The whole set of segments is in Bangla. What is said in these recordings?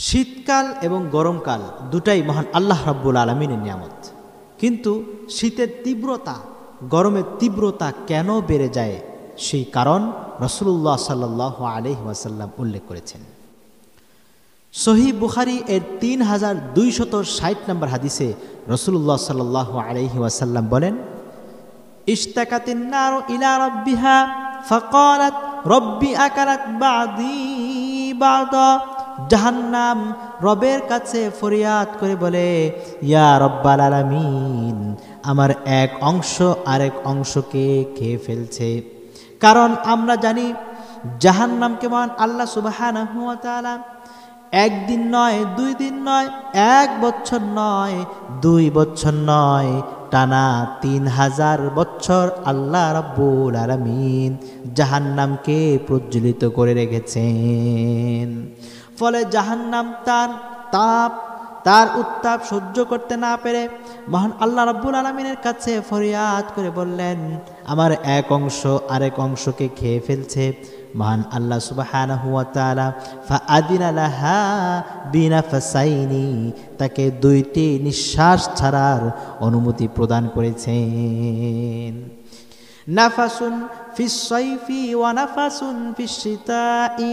শীতকাল এবং গরমকাল দুটাই মহান আল্লাহ রাব্বুল আলামিনের নিয়ামত। কিন্তু শীতের তীব্রতা, গরমের তীব্রতা কেন বেড়ে যায় সেই কারণ রাসূলুল্লাহ সাল্লাল্লাহু আলাইহি ওয়াসাল্লাম উল্লেখ করেছেন। সহিহ বুখারী এর 3260 নম্বর হাদিসে রাসূলুল্লাহ সাল্লাল্লাহু আলাইহি ওয়াসাল্লাম বলেন, ইশতাকাতিন নারু ইলা রাব্বিহা ফাকালাত রব্বি আকালাত বাদি বাদা। জাহান্নাম রবের কাছে ফরিয়াদ করে বলে, ইয়া রব্বাল আলামিন, আমার এক অংশ আরেক অংশকে খেয়ে ফেলছে। কারণ আমরা জানি জাহান্নামকে মহান আল্লাহ সুবহানাহু ওয়া তাআলা একদিন নয়, 2 দিন নয়, 1 বছর নয়, 2 বছর নয়, টানা 3000 বছর আল্লাহ রাব্বুল আলামিন জাহান্নামকে প্রজ্বলিত করে রেখেছেন। ফলে জাহান্নাম তার উত্তাপ সহ্য করতে না পেরে মহান আল্লাহ রাব্বুল আলামিনের কাছে ফরিয়াদ করে বললেন, আমার এক অংশ আরেক অংশকে খেয়ে ফেলছে। মহান আল্লাহ সুবহানাহু ওয়া তাআলা ফাআদিনা লাহা বিনাফসাইনি, তাকে 2টি নিঃশ্বাস ছাড়ার অনুমতি প্রদান করেছেন। নাফাসুন ফিস সাইফি ওয়া নাফাসুন ফিস শিতাই,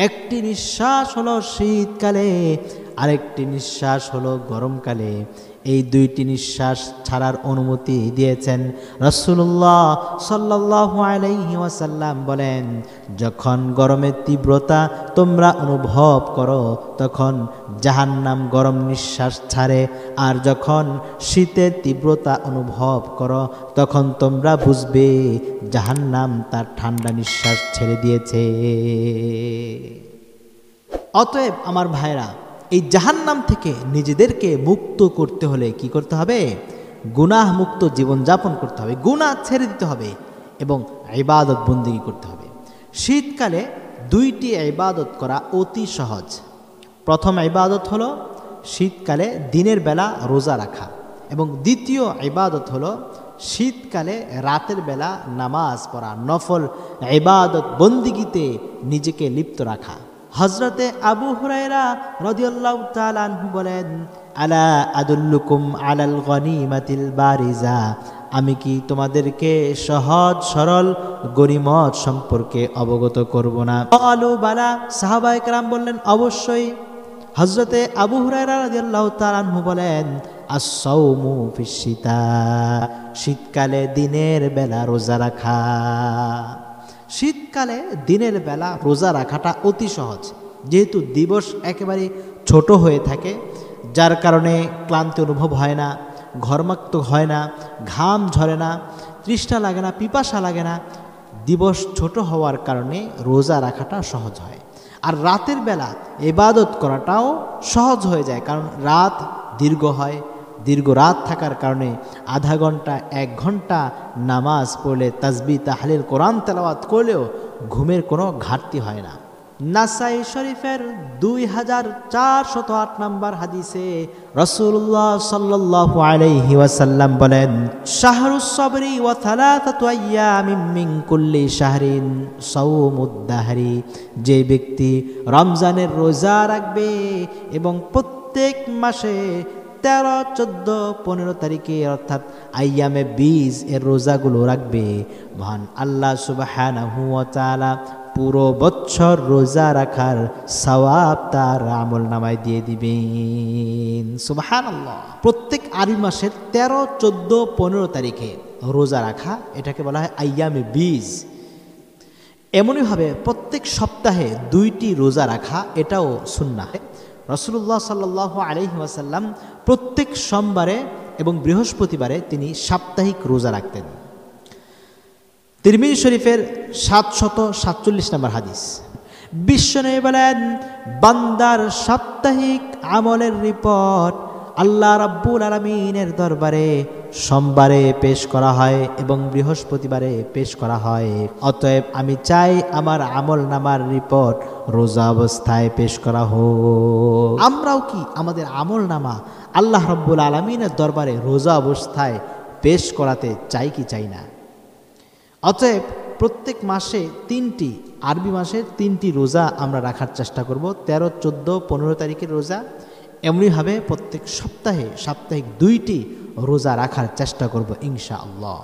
একটি নিঃশ্বাস হলো শীতকালে, আরেকটি নিঃশ্বাস হলো গরমকালে। এই 2টি নিঃশ্বাস ছাড়ার অনুমতি দিয়েছেন রাসূলুল্লাহ সাল্লাল্লাহু আলাইহি ওয়াসাল্লাম। বলেন, যখন গরমের তীব্রতা তোমরা অনুভব করো তখন জাহান্নাম গরম নিঃশ্বাস ছাড়ে, আর যখন শীতের তীব্রতা অনুভব করো তখন তোমরা বুঝবে জাহান্নাম তার ঠান্ডা নিঃশ্বাস ছেড়ে দিয়েছে। অতএব আমার ভাইরা, এই জাহান্নাম থেকে নিজেদেরকে মুক্ত করতে হলে কি করতে হবে? গুনাহ মুক্ত জীবনযাপন করতে হবে, গুনাহ ছেড়ে দিতে হবে এবং ইবাদত বন্দেগী করতে হবে। শীতকালে 2টি ইবাদত করা অতি সহজ। প্রথম ইবাদত হলো শীতকালে দিনের বেলা রোজা রাখা, এবং দ্বিতীয় ইবাদত হলো শীতকালে রাতের বেলা নামাজ পড়া, নফল ইবাদত বন্দেগীতে নিজেকে লিপ্ত রাখা। হযরতে আবু হুরায়রা রাদিয়াল্লাহু তাআলা আনহু বলেন, আলা আদুল্লুকুম আলাল গনিমাতিল বারিজা, আমি কি তোমাদেরকে সহজ সরল গনিমত সম্পর্কে অবগত করব না? ক্বালু বালা, সাহাবায়ে কেরাম বললেন, অবশ্যই। হযরতে আবু হুরায়রা রাদিয়াল্লাহু তাআলা আনহু বলেন, আস-সাওমু ফিশ শিতা, শীতকালে দিনের বেলা রোজা রাখা। শীতকালে দিনের বেলা রোজা রাখাটা অতি সহজ, যেহেতু দিবস একেবারে ছোট হয়ে থাকে, যার কারণে ক্লান্তি অনুভব হয় না, ঘর্মাক্ত হয় না, ঘাম ঝরে না, তৃষ্ণা লাগে না, পিপাসা লাগে না। দিবস ছোট হওয়ার কারণে রোজা রাখাটা সহজ হয়। আর রাতের বেলা ইবাদত করাটাও সহজ হয়ে যায়, কারণ রাত দীর্ঘ হয়। দীর্ঘ রাত থাকার কারণে আধা ঘন্টা 1 ঘন্টা নামাজ পড়লে, তাসবিহ তাহলিল কোরআন তেলাওয়াত করলেও ঘুমের কোনো ঘাটতি হয় না। নাসাই শরীফের 2408 নম্বর হাদিসে রাসূলুল্লাহ সাল্লাল্লাহু আলাইহি ওয়াসাল্লাম বলেন, শাহরুস সাবরি ওয়া থালাথাতু আইয়ামিন মিন কুল্লি শাহরিন সাওমুদ দাহরি, যে ব্যক্তি রমজানের রোজা রাখবে এবং প্রত্যেক মাসে 13, 14, 15 তারিখে অর্থাৎ আইয়ামে 20 এর রোজাগুলো রাখবে, মহান আল্লাহ সুবহানাহু ওয়া তাআলা পুরো বছর রোজা রাখার সওয়াব তার আমল নামায় দিয়ে দিবেন। সুবহানাল্লাহ। প্রত্যেক আরবি মাসের 13, 14, 15 তারিখে রোজা রাখা, এটাকে বলা হয় আইয়ামে 20। এমনইভাবে প্রত্যেক সপ্তাহে 2টি রোজা রাখা, এটাও সুন্নাহ। রাসূলুল্লাহ সাল্লাল্লাহু আলাইহি ওয়াসাল্লাম প্রত্যেক সোমবারে এবং বৃহস্পতিবারে তিনি সাপ্তাহিক রোজা রাখতেন। তিরমিজি শরীফের 747 নম্বর হাদিস, বিশ্বনবী বলেন, বান্দার সাপ্তাহিক আমলের রিপোর্ট আল্লাহ রাব্বুল আলামিনের দরবারে সোমবারে পেশ করা হয় এবং বৃহস্পতিবারে পেশ করা হয়। অতএব আমি চাই আমার আমল নামার রিপোর্ট রোজা অবস্থায় পেশ করা হোক। আমরাও কি আমাদের আমল নামা আল্লাহ রাব্বুল আলামিনের দরবারে রোজা অবস্থায় পেশ করাতে চাই কি চাই না? অতএব প্রত্যেক মাসে 3টি, আরবি মাসের 3টি রোজা আমরা রাখার চেষ্টা করব, 13, 14, 15 তারিখের রোজা। এমনিভাবে প্রত্যেক সপ্তাহে সাপ্তাহিক 2টি রোজা রাখার চেষ্টা করব ইনশাআল্লাহ।